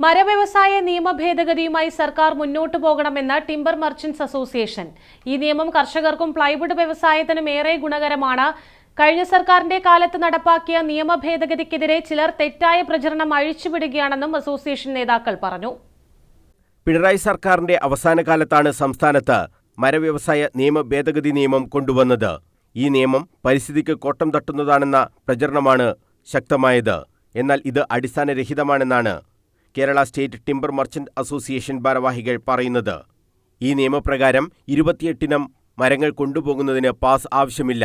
മരവ്യവസായ നിയമ ഭേദഗതിയുമായി സർക്കാർ മുന്നോട്ടു പോകണമെന്ന് ടിംബർ മർച്ചന്റ്സ് അസോസിയേഷൻ. ഈ നിയമം കർഷകർക്കും പ്ലൈവുഡ് വ്യവസായത്തിനും ഏറെ ഗുണകരമാണ്. കഴിഞ്ഞ സർക്കാരിന്റെ കാലത്ത് നടപ്പാക്കിയ നിയമ ഭേദഗതിക്കെതിരെ ചിലർ തെറ്റായ പ്രചരണം അഴിച്ചുവിടുകയാണെന്നും അസോസിയേഷൻ നേതാക്കൾ പറഞ്ഞു. പിണറായി സർക്കാരിന്റെ അവസാന കാലത്താണ് സംസ്ഥാനത്ത് മരവ്യവസായ നിയമ ഭേദഗതി നിയമം കൊണ്ടുവന്നത്. ഈ നിയമം പരിസ്ഥിതിക്ക് കോട്ടം തട്ടുന്നതാണെന്ന പ്രചരണമാണ് ശക്തമായത്. എന്നാൽ ഇത് അടിസ്ഥാനരഹിതമാണെന്നാണ് Kerala state timber merchant association ഭാരവാഹികൾ പറയുന്നത്. ഈ നിയമപ്രകാരം 28 മരങ്ങൾ കൊണ്ടുപോകുന്നതിന് പാസ് ആവശ്യമില്ല.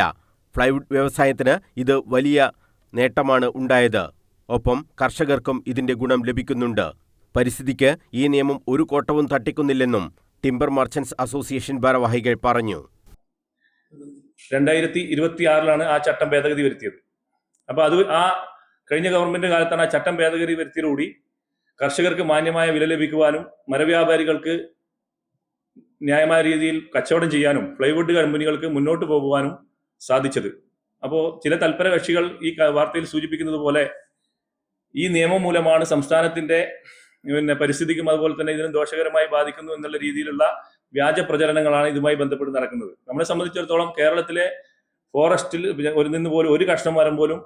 പ്ലൈവുഡ് വ്യവസായത്തിന് ഇത് വലിയ നേട്ടമാണ് ഉണ്ടായത്. ഒപ്പം കർഷകർക്കും ഇതിന്റെ ഗുണം ലഭിക്കുന്നുണ്ട്. പരിസ്ഥിതിക്ക് ഈ നിയമം ഒരു കോട്ടവും തട്ടിക്കുന്നില്ലെന്നും ടിംബർ മർച്ചന്റ്സ് അസോസിയേഷൻ ഭാരവാഹികൾ പറഞ്ഞു. 2026 ആ ചട്ടം ഭേദഗതി വരുത്തിയത്. അപ്പോൾ അത് കഴിഞ്ഞ ഗവൺമെന്റ് കാലത്താണ് ആ ചട്ടം ഭേദഗതി വരുത്തിയതോടുകൂടി കർഷകർക്ക് മാന്യമായ വില ലഭിക്കുവാനും മരവ്യാപാരികൾക്ക് ന്യായമായ രീതിയിൽ കച്ചവടം ചെയ്യാനും പ്ലൈവുഡ് കമ്പനികൾക്ക് മുന്നോട്ട് പോകുവാനും സാധിച്ചത്. അപ്പോൾ ചില തൽപര കക്ഷികൾ ഈ വാർത്തയിൽ സൂചിപ്പിക്കുന്നത് പോലെ ഈ നിയമം മൂലമാണ് സംസ്ഥാനത്തിന്റെ പരിസ്ഥിതിക്കും അതുപോലെ തന്നെ ഇതിനും ദോഷകരമായി ബാധിക്കുന്നു എന്നുള്ള രീതിയിലുള്ള വ്യാജ പ്രചരണങ്ങളാണ് ഇതുമായി ബന്ധപ്പെട്ട് നടക്കുന്നത്. നമ്മളെ സംബന്ധിച്ചിടത്തോളം കേരളത്തിലെ ഫോറസ്റ്റിൽ ഒരു കഷ്ണം മരം പോലും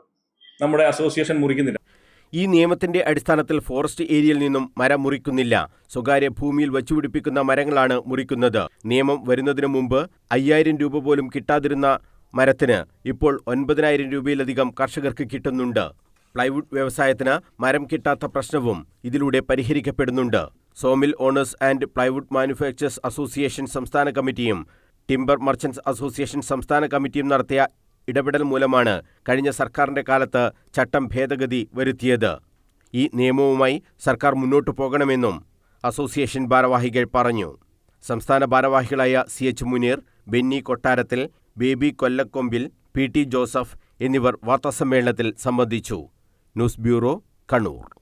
നമ്മുടെ അസോസിയേഷൻ മുറിക്കുന്നില്ല. ഈ നിയമത്തിന്റെ അടിസ്ഥാനത്തിൽ ഫോറസ്റ്റ് ഏരിയയിൽ നിന്നും മരം മുറിക്കുന്നില്ല. സ്വകാര്യ ഭൂമിയിൽ വച്ചുപിടിപ്പിക്കുന്ന മരങ്ങളാണ് മുറിക്കുന്നത്. നിയമം വരുന്നതിനു മുമ്പ് 5000 രൂപ പോലും കിട്ടാതിരുന്ന മരത്തിന് ഇപ്പോൾ 9000 രൂപയിലധികം കർഷകർക്ക് കിട്ടുന്നുണ്ട്. പ്ലൈവുഡ് വ്യവസായത്തിന് മരം കിട്ടാത്ത പ്രശ്നവും ഇതിലൂടെ പരിഹരിക്കപ്പെടുന്നുണ്ട്. Sawmill owners and plywood manufacturers association സംസ്ഥാന കമ്മിറ്റിയും ടിംബർ മർച്ചന്റ്സ് അസോസിയേഷൻ സംസ്ഥാന കമ്മിറ്റിയും നടത്തിയ ഇടപെടൽ മൂലമാണ് കഴിഞ്ഞ സർക്കാരിന്റെ കാലത്ത് ചട്ടം ഭേദഗതി വരുത്തിയത്. ഈ നിയമവുമായി സർക്കാർ മുന്നോട്ടു പോകണമെന്നും അസോസിയേഷൻ ഭാരവാഹികൾ പറഞ്ഞു. സംസ്ഥാന ഭാരവാഹികളായ CH മുനീർ, ബെന്നി കൊട്ടാരത്തിൽ, ബേബി കൊല്ലക്കൊമ്പിൽ, PT ജോസഫ് എന്നിവർ വാർത്താസമ്മേളനത്തിൽ സംബന്ധിച്ചു. News bureau, Kannur.